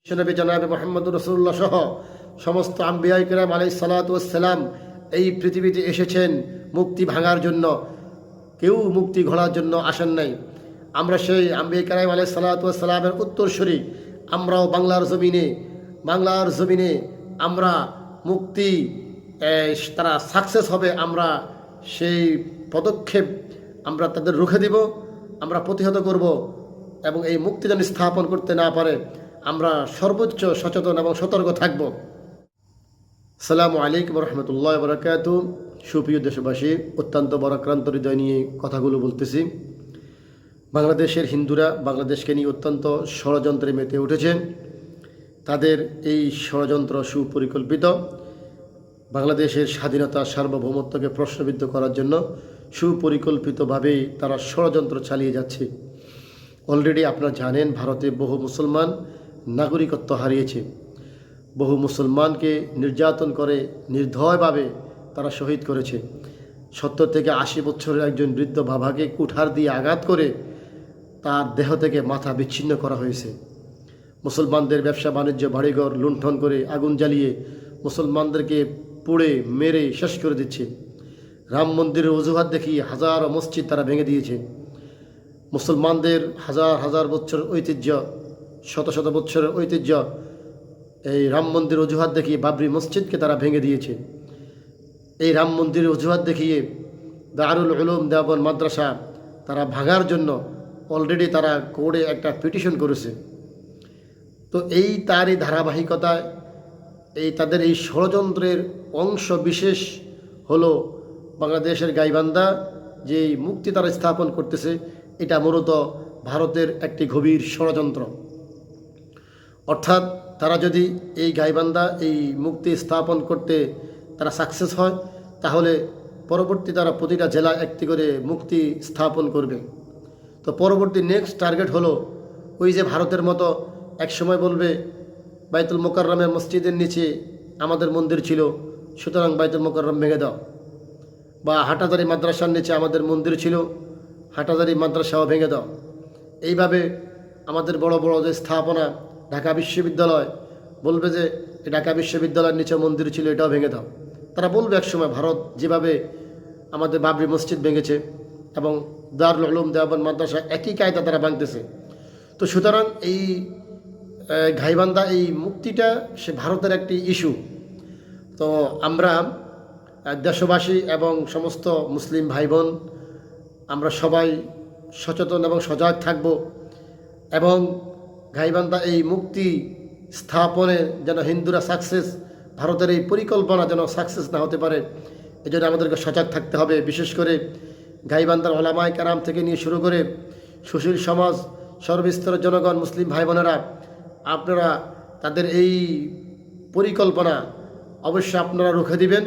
বিশ্বনবী জনাবে মুহাম্মদুর রাসূলুল্লাহ সহ সমস্ত আম্বিয়া কিরাম আলাইহিস সালাতু ওয়াস সালাম এই পৃথিবীতে এসেছেন মুক্তি ভাঙার জন্য। কেউ মুক্তি ঘোড়ার জন্য আসেন নাই। আমরা সেই আম্বিয়া কিরাম আলাইহিস সালাতু ওয়াস সালামের উত্তরসূরি। আমরাও বাংলার জমিনে আমরা মুক্তি তারা সাকসেস হবে, আমরা সেই পদক্ষেপ আমরা তাদের রুখে দিব, আমরা প্রতিহত করব এবং এই মুক্তি যেন স্থাপন করতে না পারে আমরা সর্বোচ্চ সচেতন এবং সতর্ক থাকব। আসসালামু আলাইকুম রহমতুল্লাহ বরকাত। সুপ্রিয় দেশবাসী, অত্যন্ত বরাক্রান্ত হৃদয় নিয়ে কথাগুলো বলতেছি। বাংলাদেশের হিন্দুরা বাংলাদেশকে নিয়ে অত্যন্ত ষড়যন্ত্রে মেতে উঠেছে। তাদের এই ষড়যন্ত্র সুপরিকল্পিত। বাংলাদেশের স্বাধীনতা সার্বভৌমত্বকে প্রশ্নবিদ্ধ করার জন্য সুপরিকল্পিতভাবেই তারা ষড়যন্ত্র চালিয়ে যাচ্ছে। অলরেডি আপনারা জানেন, ভারতে বহু মুসলমান নাগরিকত্ব হারিয়েছে। বহু মুসলমানকে নির্যাতন করে নির্দয়ভাবে তারা শহীদ করেছে। 70 থেকে 80 বছরের একজন বৃদ্ধ বাবাকে কুঠার দিয়ে আঘাত করে তার দেহ থেকে মাথা বিচ্ছিন্ন করা হয়েছে। মুসলমানদের ব্যবসা বাণিজ্য বাড়িঘর লুণ্ঠন করে আগুন জ্বালিয়ে মুসলমানদেরকে পুড়ে মেরে শেষ করে দিচ্ছে। রাম মন্দিরের অজুহাত দেখিয়ে হাজারো মসজিদ তারা ভেঙে দিয়েছে। মুসলমানদের হাজার হাজার বছর ঐতিহ্য, শত শত বছরের ঐতিহ্য, এই রাম মন্দির অজুহাত দেখিয়ে বাবরি মসজিদকে তারা ভেঙে দিয়েছে। এই রাম মন্দিরের অজুহাত দেখিয়ে দারুল উলুম দেওবন্দ মাদ্রাসা তারা ভাঙার জন্য অলরেডি তারা কোর্টে একটা পিটিশন করেছে। তো তারই ধারাবাহিকতায় তাদের এই ষড়যন্ত্রের অংশ বিশেষ হলো বাংলাদেশের গাইবান্ধা যে মুক্তি তারা স্থাপন করতেছে। এটা মূলত ভারতের একটি গভীর ষড়যন্ত্র। অর্থাৎ তারা যদি এই গাইবান্ধা এই মুক্তি স্থাপন করতে তারা সাকসেস হয়, তাহলে পরবর্তী তারা প্রতিটা জেলায় একটি করে মুক্তি স্থাপন করবে। তো পরবর্তী নেক্সট টার্গেট হলো ওই যে ভারতের মতো একসময় বলবে বাইতুল মোকাররমের মসজিদের নিচে আমাদের মন্দির ছিল, সুতরাং বাইতুল মোকাররম ভেঙে দাও, বা হাটাজারি মাদ্রাসার নিচে আমাদের মন্দির ছিল, হাটাজারি মাদ্রাসাও ভেঙে দাও। এইভাবে আমাদের বড় বড় যে স্থাপনা, ঢাকা বিশ্ববিদ্যালয়, বলবে যে ঢাকা বিশ্ববিদ্যালয়ের নিচে মন্দির ছিল, এটাও ভেঙে দাও। তারা বলবে একসময় ভারত যেভাবে আমাদের বাবরি মসজিদ ভেঙেছে এবং দারুল উলুম দেওবন্দ মাদ্রাসা একই কায়দা তারা ভাঙতেছে। তো সুতরাং এই গাইবান্ধা এই মুক্তিটা সে ভারতের একটি ইস্যু। তো আমরা দেশবাসী এবং সমস্ত মুসলিম ভাই বোন আমরা সবাই সচেতন এবং সজাগ থাকব এবং গাইবান্ধা এই মুক্তি স্থাপনে যেন হিন্দুরা সাকসেস, ভারতের এই পরিকল্পনা যেন সাকসেস না হতে পারে, এজন্য আমাদেরকে সজাগ থাকতে হবে। বিশেষ করে গাইবান্ধার ওলামায়ে কেরাম থেকে নিয়ে শুরু করে সুশীল সমাজ, সর্বস্তরের জনগণ, মুসলিম ভাই বোনেরা, আপনারা তাদের এই পরিকল্পনা অবশ্যই আপনারা রুখে দিবেন।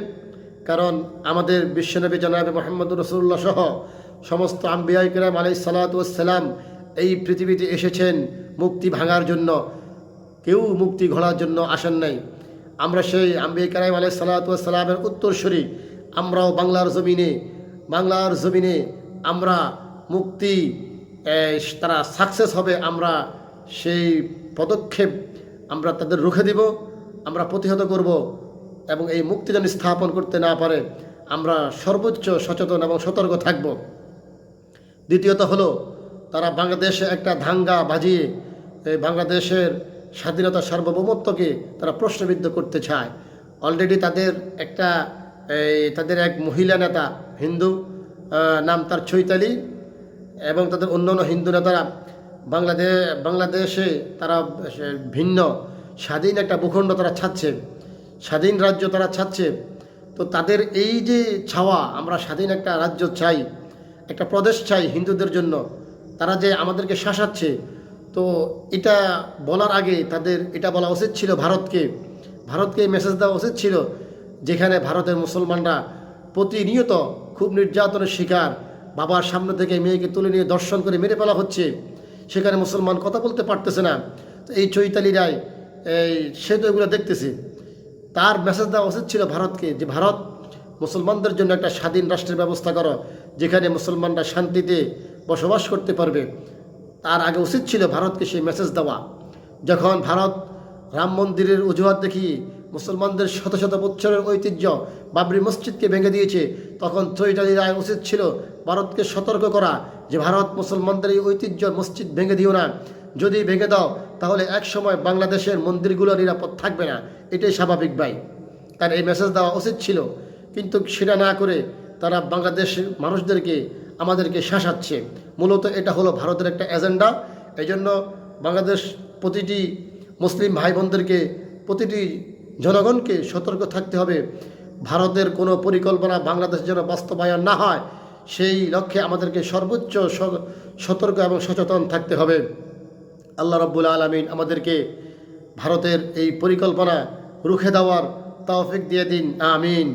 কারণ আমাদের বিশ্বনবী জনাবে মুহাম্মদুর রাসূলুল্লাহ সহ সমস্ত আম্বিয়া কিরাম আলাইহিস সালাতু ওয়াস সালাম এই পৃথিবীতে এসেছেন মুক্তি ভাঙার জন্য। কেউ মুক্তি ঘোড়ার জন্য আসেন নাই। আমরা সেই আম্বিয়া কিরাম আলাইহিস সালাতু ওয়াস সালামের উত্তরসূরি। আমরাও বাংলার জমিনে আমরা মুক্তি তারা সাকসেস হবে, আমরা সেই পদক্ষেপ আমরা তাদের রুখে দিব, আমরা প্রতিহত করব এবং এই মুক্তি যেন স্থাপন করতে না পারে আমরা সর্বোচ্চ সচেতন এবং সতর্ক থাকব। দ্বিতীয়ত হলো তারা বাংলাদেশে একটা দাঙ্গা বাজিয়ে বাংলাদেশের স্বাধীনতা সার্বভৌমত্বকে তারা প্রশ্নবিদ্ধ করতে চায়। অলরেডি তাদের এক মহিলা নেতা, হিন্দু, নাম তার চৈতালি, এবং তাদের অন্যান্য হিন্দু নেতারা বাংলাদেশে তারা ভিন্ন স্বাধীন একটা ভূখণ্ড তারা চাচ্ছে, স্বাধীন রাজ্য তারা চাচ্ছে। তো তাদের এই যে ছাওয়া, আমরা স্বাধীন একটা রাজ্য চাই, একটা প্রদেশ চাই হিন্দুদের জন্য, তারা যে আমাদেরকে শাসাচ্ছে, তো এটা বলার আগে তাদের এটা বলা উচিত ছিল ভারতকে মেসেজ দেওয়া উচিত ছিল, যেখানে ভারতের মুসলমানরা প্রতিনিয়ত খুব নির্যাতনের শিকার, বাবার সামনে থেকে মেয়েকে তুলে নিয়ে দর্শন করে মেরে ফেলা হচ্ছে, সেখানে মুসলমান কথা বলতে পারতেছে না। তো এই চৈতালি রায় সে তো এগুলো দেখতেছে, তার মেসেজ দেওয়া উচিত ছিল ভারতকে, যে ভারত মুসলমানদের জন্য একটা স্বাধীন রাষ্ট্রের ব্যবস্থা করো, যেখানে মুসলমানরা শান্তিতে বসবাস করতে পারবে। তার আগে উচিত ছিল ভারতকে সেই মেসেজ দেওয়া। যখন ভারত রাম মন্দিরের অজুহাত দেখিয়ে মুসলমানদের শত শত বছরের ঐতিহ্য বাবরি মসজিদকে ভেঙে দিয়েছে, তখন চৈতালি রায় উচিত ছিল ভারতকে সতর্ক করা যে ভারত মুসলমানদের এই ঐতিহ্য মসজিদ ভেঙে দিও না, যদি ভেঙে দাও তাহলে এক সময় বাংলাদেশের মন্দিরগুলো নিরাপদ থাকবে না। এটাই স্বাভাবিক ভাই, তার এই মেসেজ দেওয়া উচিত ছিল, কিন্তু সেটা না করে তারা বাংলাদেশের মানুষদেরকে আমাদেরকে শাসাচ্ছে। মূলত এটা হলো ভারতের একটা এজেন্ডা। এই জন্য বাংলাদেশ প্রতিটি মুসলিম ভাই বোনদেরকে, প্রতিটি জনগণকে সতর্ক থাকতে হবে। ভারতের কোনো পরিকল্পনা বাংলাদেশ যেন বাস্তবায়ন না হয়, সেই লক্ষ্যে আমাদেরকে সর্বোচ্চ সতর্ক এবং সচেতন থাকতে হবে। আল্লাহ রাব্বুল আলামিন আমাদেরকে ভারতের এই পরিকল্পনা রুখে দেওয়ার তৌফিক দিয়ে দিন, আমিন।